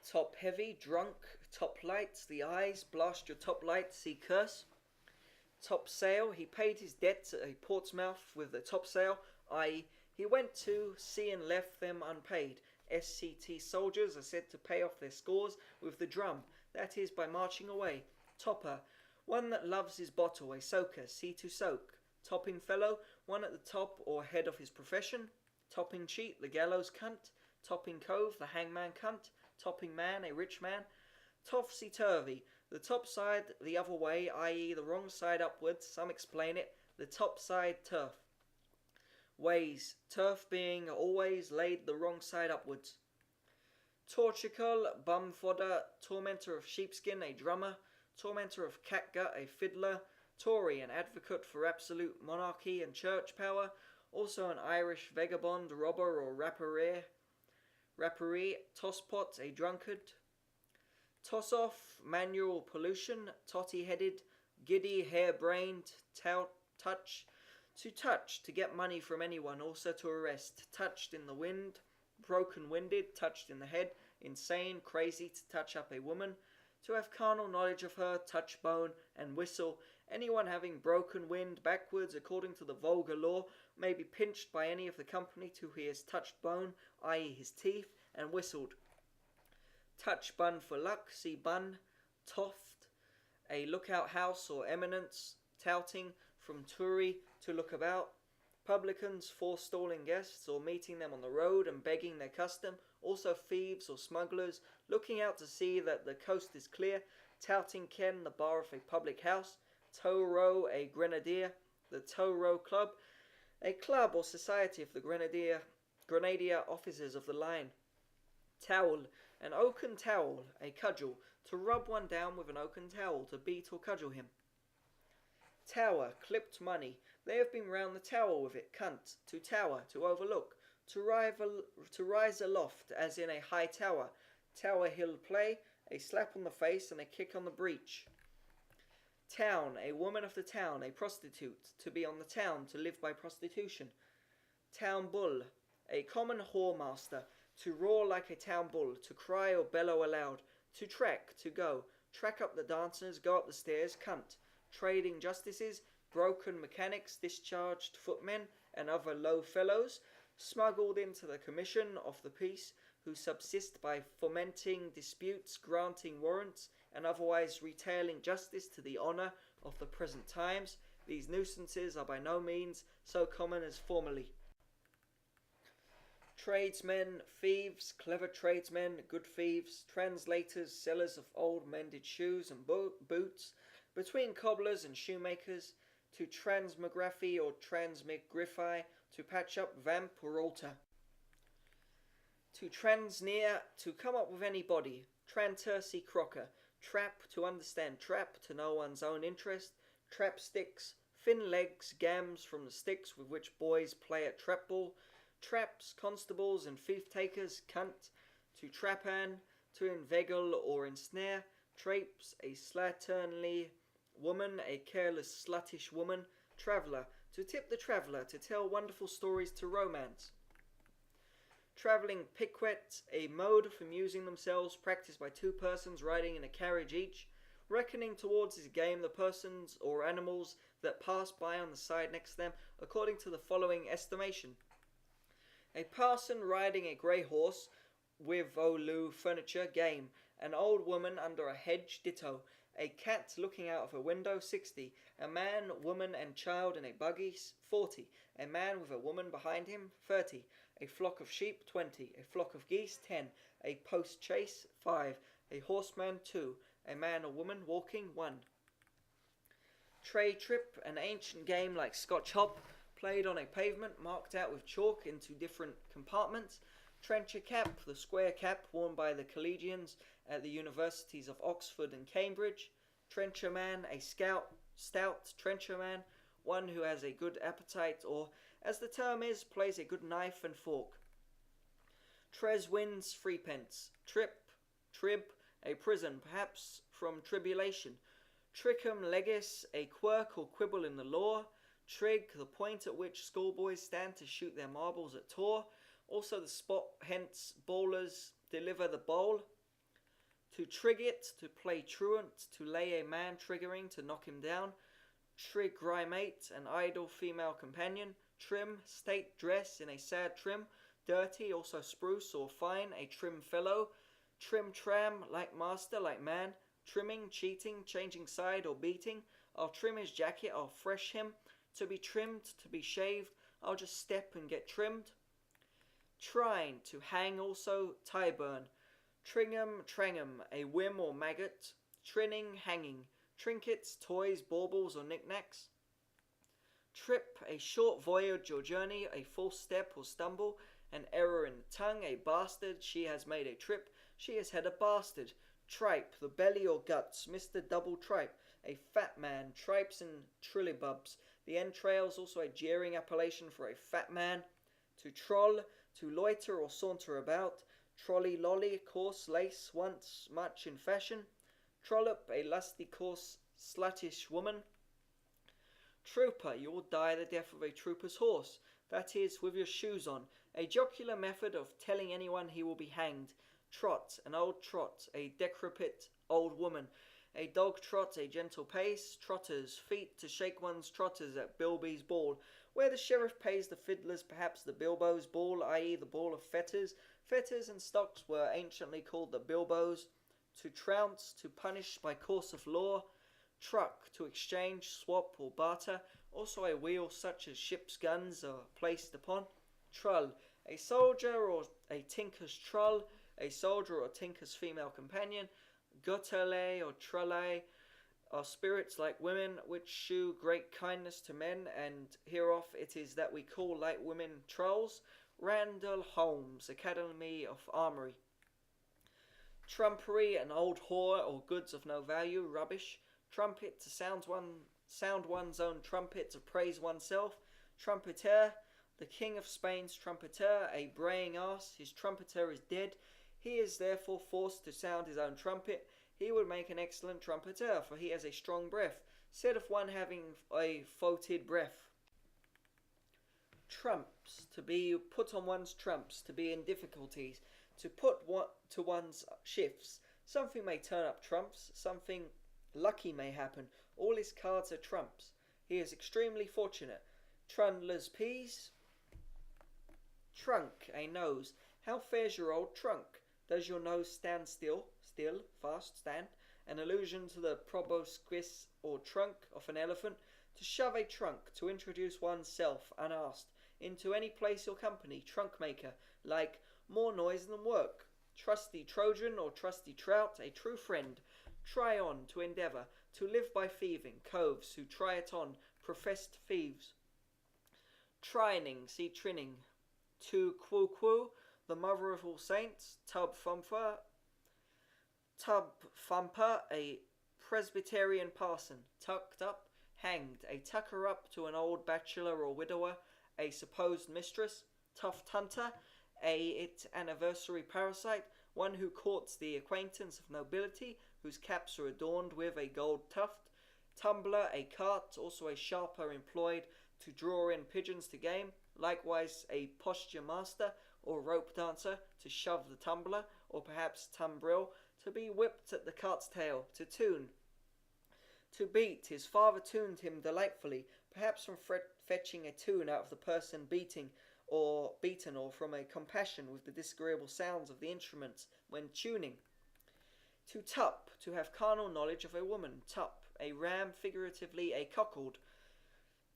Top heavy, drunk, top lights, the eyes, blast your top light, see curse. Top sail, he paid his debts at a Portsmouth with the topsail, i.e., he went to sea and left them unpaid. SCT soldiers are said to pay off their scores with the drum, that is, by marching away. Topper, one that loves his bottle, a soaker, see to soak. Topping fellow, one at the top or head of his profession. Topping cheat, the gallows cunt. Topping cove, the hangman cunt. Topping man, a rich man. Topsy-turvy, the top side the other way, i.e. the wrong side upwards, some explain it, the top side turf. Ways, turf being always laid the wrong side upwards. Tortical, bum fodder, tormentor of sheepskin, a drummer. Tormentor of catgut, a fiddler. Tory, an advocate for absolute monarchy and church power. Also an Irish vagabond, robber or rapparee. Tosspot, a drunkard. Toss off, manual pollution, totty-headed, giddy, hair-brained, touch. To touch, to get money from anyone, also to arrest. Touched in the wind, broken-winded, touched in the head, insane, crazy, to touch up a woman. To have carnal knowledge of her, touch bone, and whistle. Anyone having broken wind backwards, according to the vulgar law, may be pinched by any of the company to who he has touched bone, i.e. his teeth, and whistled. Touch bun for luck, see bun. Toft, a lookout house or eminence. Touting, from touri, to look about. Publicans, forestalling guests or meeting them on the road and begging their custom. Also thieves or smugglers, looking out to see that the coast is clear. Touting ken, the bar of a public house. Tow row, a grenadier. The tow row club, a club or society of the grenadier officers of the line. Towel, an oaken towel, a cudgel, to rub one down with an oaken towel, to beat or cudgel him. Tower, clipped money, they have been round the tower with it, cunt, to tower, to overlook, to rise aloft, as in a high tower. Tower hill play, a slap on the face and a kick on the breech. Town, a woman of the town, a prostitute, to be on the town, to live by prostitution. Town bull, a common whoremaster, to roar like a town bull, to cry or bellow aloud. To track, to go, track up the dancers, go up the stairs, cunt. Trading justices, broken mechanics, discharged footmen, and other low fellows, smuggled into the commission of the peace, who subsist by fomenting disputes, granting warrants, and otherwise retailing justice to the honour of the present times. These nuisances are by no means so common as formerly. Tradesmen, thieves, clever tradesmen, good thieves, translators, sellers of old mended shoes and boots, between cobblers and shoemakers, to transmography or transmigrify, to patch up vamp or altar. To transnear, to come up with anybody. Trantersy crocker, trap, to understand trap, to know one's own interest. Trap sticks, thin legs, gams from the sticks with which boys play at trap ball. Traps, constables and thief-takers, cunt. To trapan, to inveigle or ensnare. Trapes, a slatternly woman, a careless sluttish woman. Traveller, to tip the traveller, to tell wonderful stories to romance. Travelling piquet, a mode of amusing themselves practised by two persons riding in a carriage each, reckoning towards his game the persons or animals that pass by on the side next to them, according to the following estimation. A parson riding a grey horse, with Olu furniture, game. An old woman under a hedge, ditto. A cat looking out of a window, 60. A man, woman and child in a buggy, 40. A man with a woman behind him, 30. A flock of sheep, 20. A flock of geese, 10. A post-chaise, 5. A horseman, 2. A man or woman walking, 1. Tray trip, an ancient game like Scotch hop, played on a pavement marked out with chalk into different compartments. Trencher cap, the square cap worn by the collegians at the universities of Oxford and Cambridge. Trencher man, a stout trencher man, one who has a good appetite or, as the term is, plays a good knife and fork. Tres wins, threepence. Trib, a prison, perhaps from tribulation. Trickum legis, a quirk or quibble in the law. Trig, the point at which schoolboys stand to shoot their marbles at Tor. Also the spot, hence bowlers deliver the bowl. To trig it, to play truant, to lay a man triggering, to knock him down. Trigrimate, an idle female companion. Trim, state dress in a sad trim. Dirty, also spruce or fine, a trim fellow. Trim tram, like master, like man. Trimming, cheating, changing side or beating. I'll trim his jacket, I'll fresh him. To be trimmed, to be shaved, I'll just step and get trimmed. Trine, to hang also, Tyburn. Tringham, trangham, a whim or maggot. Trinning, hanging. Trinkets, toys, baubles or knickknacks. Trip, a short voyage or journey, a false step or stumble, an error in the tongue, a bastard, she has made a trip, she has had a bastard. Tripe, the belly or guts, Mr. Double Tripe, a fat man, tripes and trillibubs, the entrails, also a jeering appellation for a fat man. To troll, to loiter or saunter about, trolley lolly, coarse lace, once much in fashion. Trollop, a lusty, coarse, sluttish woman. Trooper, you will die the death of a trooper's horse, that is, with your shoes on, a jocular method of telling anyone he will be hanged. Trot, an old trot, a decrepit old woman. A dog trot, a gentle pace. Trotters, feet to shake one's trotters at Bilby's ball, where the sheriff pays the fiddlers perhaps the bilboes ball, i.e. the ball of fetters. Fetters and stocks were anciently called the bilboes. To trounce, to punish by course of law. Truck, to exchange, swap or barter, also a wheel such as ship's guns are placed upon. Trull, a soldier or a tinker's trull, a soldier or tinker's female companion. Gotele or trulle are spirits like women, which shew great kindness to men, and hereof it is that we call like women trolls. Randall Holmes, Academy of Armory. Trumpery, an old whore or goods of no value, rubbish. Trumpet, to sound one's own trumpet, to praise oneself. Trumpeter, the king of Spain's trumpeter, a braying ass. His trumpeter is dead. He is therefore forced to sound his own trumpet. He would make an excellent trumpeter, for he has a strong breath, said of one having a foetid breath. Trumps, to be put on one's trumps, to be in difficulties, to put to one's shifts. Something may turn up trumps, something lucky may happen. All his cards are trumps. He is extremely fortunate. Trundler's peas. Trunk, a nose. How fares your old trunk? Does your nose stand still, fast, stand? An allusion to the proboscis or trunk of an elephant. To shove a trunk, to introduce oneself unasked into any place or company. Trunk maker, like more noise than work. Trusty Trojan or trusty trout, a true friend. Try on, to endeavour, to live by thieving. Coves who try it on, professed thieves. Trining, see trinning. To quo, the mother of all saints. Tub thumper, a Presbyterian parson. Tucked up, hanged, a tucker up to an old bachelor or widower, a supposed mistress. Tuft hunter, a anniversary parasite, one who courts the acquaintance of nobility, whose caps are adorned with a gold tuft. Tumbler, a cart, also a sharper employed to draw in pigeons to game. Likewise a posture master or rope dancer, to shove the tumbler, or perhaps tumbril, to be whipped at the cart's tail. To tune, to beat. His father tuned him delightfully, perhaps from fetching a tune out of the person beaten, or from a compassion with the disagreeable sounds of the instruments when tuning. To tup, to have carnal knowledge of a woman. Tup, a ram, figuratively a cuckold.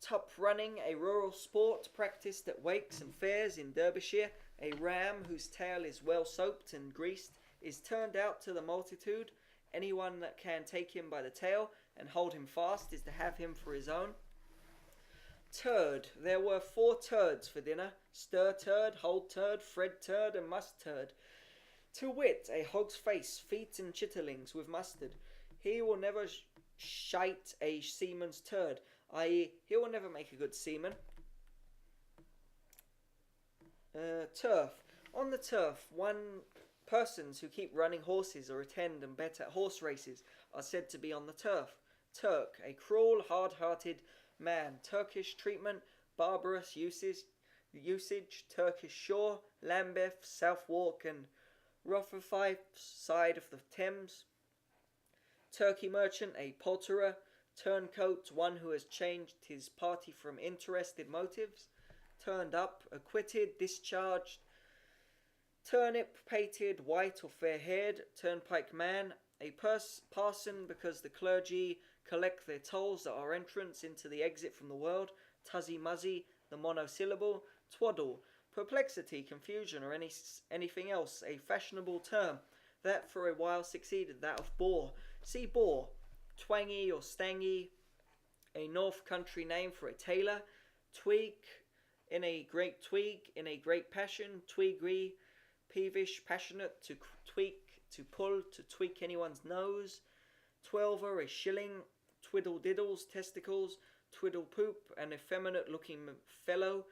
Tup running, a rural sport practised at wakes and fairs in Derbyshire. A ram whose tail is well soaped and greased is turned out to the multitude. Anyone that can take him by the tail and hold him fast is to have him for his own. Turd, there were 4 turds for dinner. Stir turd, hold turd, Fred turd, and must turd. To wit, a hog's face, feet and chitterlings with mustard. He will never shite a seaman's turd, i.e. he will never make a good seaman. Turf. On the turf, persons who keep running horses or attend and bet at horse races are said to be on the turf. Turk, a cruel, hard-hearted man. Turkish treatment, barbarous usage, Turkish shore, Lambeth, Southwark and Rotherhithe side of the Thames. Turkey merchant, a poulterer. Turncoat, one who has changed his party from interested motives. Turned up, acquitted, discharged. Turnip-pated, white or fair-haired. Turnpike man, a parson because the clergy collect their tolls at our entrance into the exit from the world. Tuzzy-muzzy, the monosyllable. Twaddle, perplexity, confusion, or anything else, a fashionable term that for a while succeeded that of bore. See bore, twangy or stangy, a north country name for a tailor. Twig, in a great passion. Twiggy, peevish, passionate, to tweak, to pull, to tweak anyone's nose. Twelver, a shilling. Twiddle diddles, testicles. Twiddle poop, an effeminate looking fellow.